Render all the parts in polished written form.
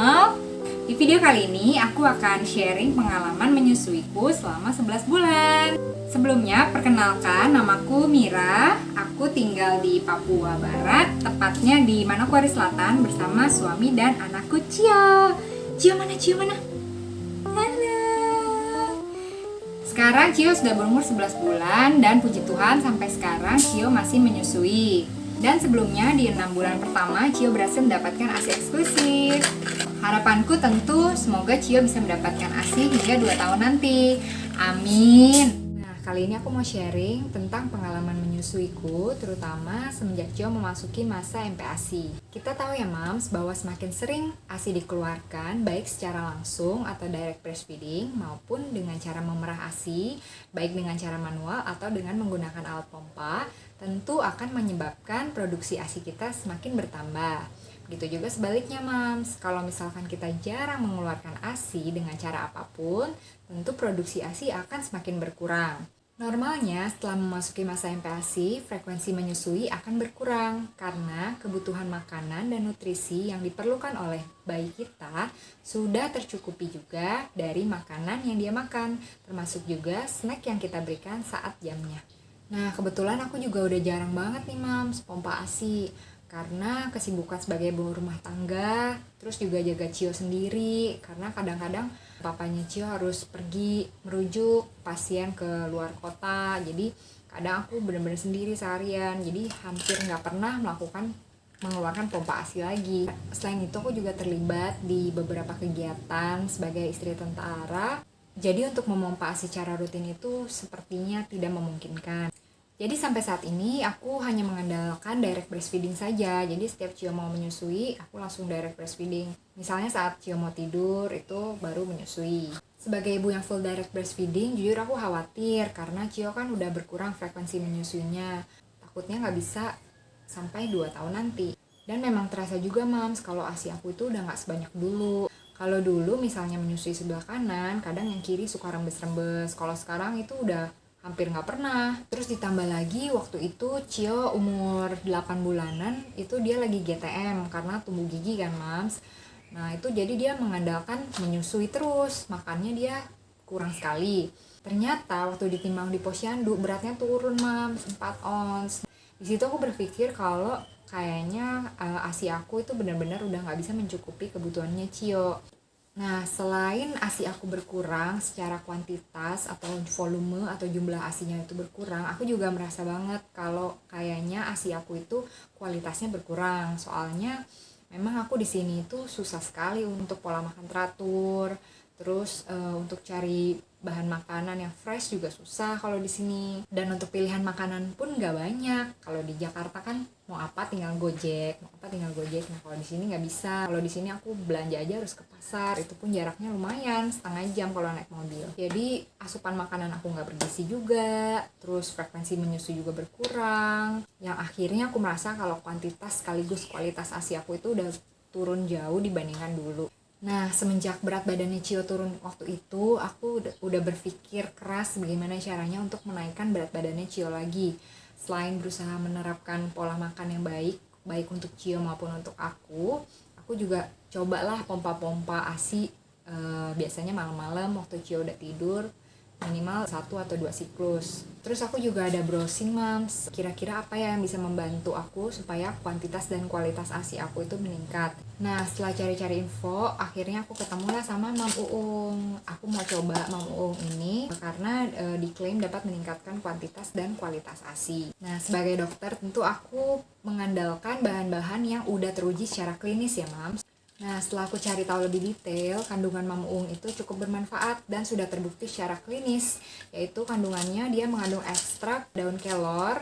channel. Di video kali ini aku akan sharing pengalaman menyusuiku selama 11 bulan. Sebelumnya perkenalkan, namaku Mira. Aku tinggal di Papua Barat, tepatnya di Manokwari Selatan bersama suami dan anakku Cio. Cio mana? Halo. Sekarang Cio sudah berumur 11 bulan dan puji Tuhan sampai sekarang Cio masih menyusui. Dan sebelumnya di 6 bulan pertama Cio berhasil mendapatkan ASI eksklusif. Harapanku tentu semoga Cio bisa mendapatkan ASI hingga 2 tahun nanti. Amin. Nah, kali ini aku mau sharing tentang pengalaman menyusuiku, terutama semenjak Cio memasuki masa MPASI. Kita tahu ya Mams, bahwa semakin sering ASI dikeluarkan, baik secara langsung atau direct breastfeeding, maupun dengan cara memerah ASI, baik dengan cara manual atau dengan menggunakan alat pompa, tentu akan menyebabkan produksi ASI kita semakin bertambah. Begitu juga sebaliknya Mams, kalau misalkan kita jarang mengeluarkan ASI dengan cara apapun, tentu produksi ASI akan semakin berkurang. Normalnya setelah memasuki masa MPASI, frekuensi menyusui akan berkurang karena kebutuhan makanan dan nutrisi yang diperlukan oleh bayi kita sudah tercukupi juga dari makanan yang dia makan, termasuk juga snack yang kita berikan saat jamnya. Nah, kebetulan aku juga udah jarang banget nih Mams pompa ASI karena kesibukan sebagai ibu rumah tangga, terus juga jaga Cio sendiri karena kadang-kadang papanya Cio harus pergi merujuk pasien ke luar kota, jadi kadang aku benar-benar sendiri seharian, jadi hampir nggak pernah mengeluarkan pompa ASI lagi. Selain itu aku juga terlibat di beberapa kegiatan sebagai istri tentara, jadi untuk memompa ASI secara rutin itu sepertinya tidak memungkinkan. Jadi sampai saat ini aku hanya mengandalkan direct breastfeeding saja. Jadi setiap Cio mau menyusui, aku langsung direct breastfeeding. Misalnya saat Cio mau tidur, itu baru menyusui. Sebagai ibu yang full direct breastfeeding, jujur aku khawatir karena Cio kan udah berkurang frekuensi menyusuinya. Takutnya nggak bisa sampai 2 tahun nanti. Dan memang terasa juga Mams, kalau ASI aku itu udah nggak sebanyak dulu. Kalau dulu misalnya menyusui sebelah kanan, kadang yang kiri suka rembes-rembes. Kalau sekarang itu udah hampir nggak pernah. Terus ditambah lagi waktu itu Cio umur 8 bulanan, itu dia lagi GTM karena tumbuh gigi kan Mams. Nah itu jadi dia mengandalkan menyusui terus, makannya dia kurang sekali. Ternyata waktu ditimbang di posyandu beratnya turun Mams, 4 ons. Di situ aku berpikir kalau kayaknya ASI aku itu benar-benar udah nggak bisa mencukupi kebutuhannya Cio. Nah, selain ASI aku berkurang secara kuantitas atau volume atau jumlah ASInya itu berkurang, aku juga merasa banget kalau kayaknya ASI aku itu kualitasnya berkurang. Soalnya memang aku di sini itu susah sekali untuk pola makan teratur, terus untuk cari bahan makanan yang fresh juga susah kalau di sini. Dan untuk pilihan makanan pun nggak banyak. Kalau di Jakarta kan mau apa tinggal Gojek. Nah kalau di sini nggak bisa. Kalau di sini aku belanja aja harus ke pasar. Itu pun jaraknya lumayan, setengah jam kalau naik mobil. Jadi asupan makanan aku nggak bergizi juga. Terus frekuensi menyusui juga berkurang. Yang akhirnya aku merasa kalau kuantitas sekaligus kualitas ASI aku itu udah turun jauh dibandingkan dulu. Nah, semenjak berat badannya Cio turun waktu itu, aku udah berpikir keras bagaimana caranya untuk menaikkan berat badannya Cio lagi. Selain berusaha menerapkan pola makan yang baik untuk Cio maupun untuk aku juga cobalah pompa-pompa ASI biasanya malam-malam waktu Cio udah tidur, minimal 1 atau 2 siklus. Terus aku juga ada browsing Mams, kira-kira apa ya yang bisa membantu aku supaya kuantitas dan kualitas ASI aku itu meningkat. Nah setelah cari-cari info, akhirnya aku ketemulah sama Mam Uung. Aku mau coba Mam Uung ini karena diklaim dapat meningkatkan kuantitas dan kualitas ASI. Nah sebagai dokter tentu aku mengandalkan bahan-bahan yang udah teruji secara klinis ya Mams. Nah, setelah aku cari tahu lebih detail, kandungan Mam Uung itu cukup bermanfaat dan sudah terbukti secara klinis, yaitu kandungannya dia mengandung ekstrak daun kelor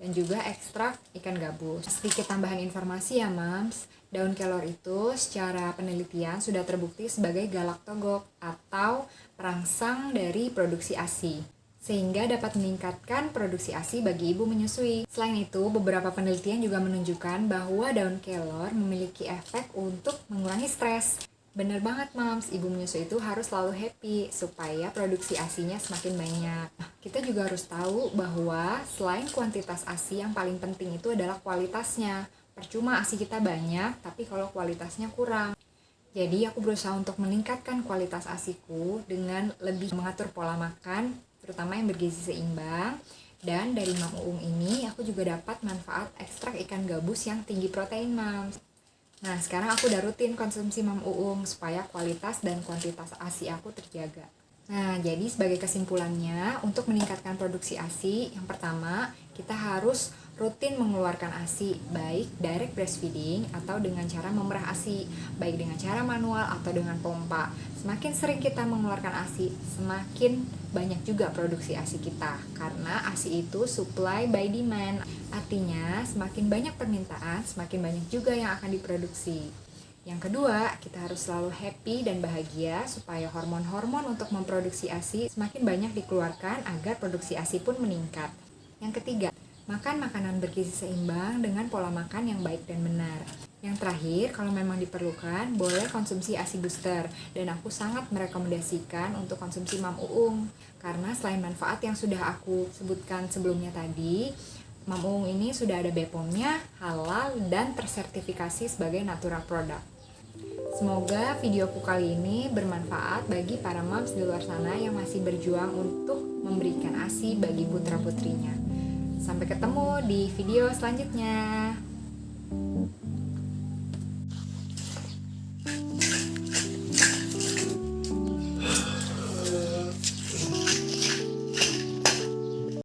dan juga ekstrak ikan gabus. Sedikit tambahan informasi ya Mams, daun kelor itu secara penelitian sudah terbukti sebagai galaktogok atau perangsang dari produksi ASI, sehingga dapat meningkatkan produksi ASI bagi ibu menyusui. Selain itu, beberapa penelitian juga menunjukkan bahwa daun kelor memiliki efek untuk mengurangi stres. Bener banget Mams, ibu menyusui itu harus selalu happy supaya produksi ASInya semakin banyak. Nah, kita juga harus tahu bahwa selain kuantitas ASI yang paling penting itu adalah kualitasnya. Percuma ASI kita banyak, tapi kalau kualitasnya kurang. Jadi aku berusaha untuk meningkatkan kualitas ASIku dengan lebih mengatur pola makan, terutama yang bergizi seimbang. Dan dari Mam Uung ini aku juga dapat manfaat ekstrak ikan gabus yang tinggi protein, Mams. Nah, sekarang aku udah rutin konsumsi Mam Uung supaya kualitas dan kuantitas ASI aku terjaga. Nah, jadi sebagai kesimpulannya, untuk meningkatkan produksi ASI, yang pertama, kita harus rutin mengeluarkan ASI, baik direct breastfeeding atau dengan cara memerah ASI, baik dengan cara manual atau dengan pompa. Semakin sering kita mengeluarkan ASI, semakin banyak juga produksi ASI kita, karena ASI itu supply by demand. Artinya, semakin banyak permintaan, semakin banyak juga yang akan diproduksi. Yang kedua, kita harus selalu happy dan bahagia supaya hormon-hormon untuk memproduksi ASI semakin banyak dikeluarkan agar produksi ASI pun meningkat. Yang ketiga, makan makanan bergizi seimbang dengan pola makan yang baik dan benar. Yang terakhir, kalau memang diperlukan, boleh konsumsi ASI booster. Dan aku sangat merekomendasikan untuk konsumsi Mam Uung. Karena selain manfaat yang sudah aku sebutkan sebelumnya tadi, Mam Uung ini sudah ada BPOM-nya, halal, dan tersertifikasi sebagai natural product. Semoga videoku kali ini bermanfaat bagi para moms di luar sana yang masih berjuang untuk memberikan ASI bagi putra-putrinya. Sampai ketemu di video selanjutnya.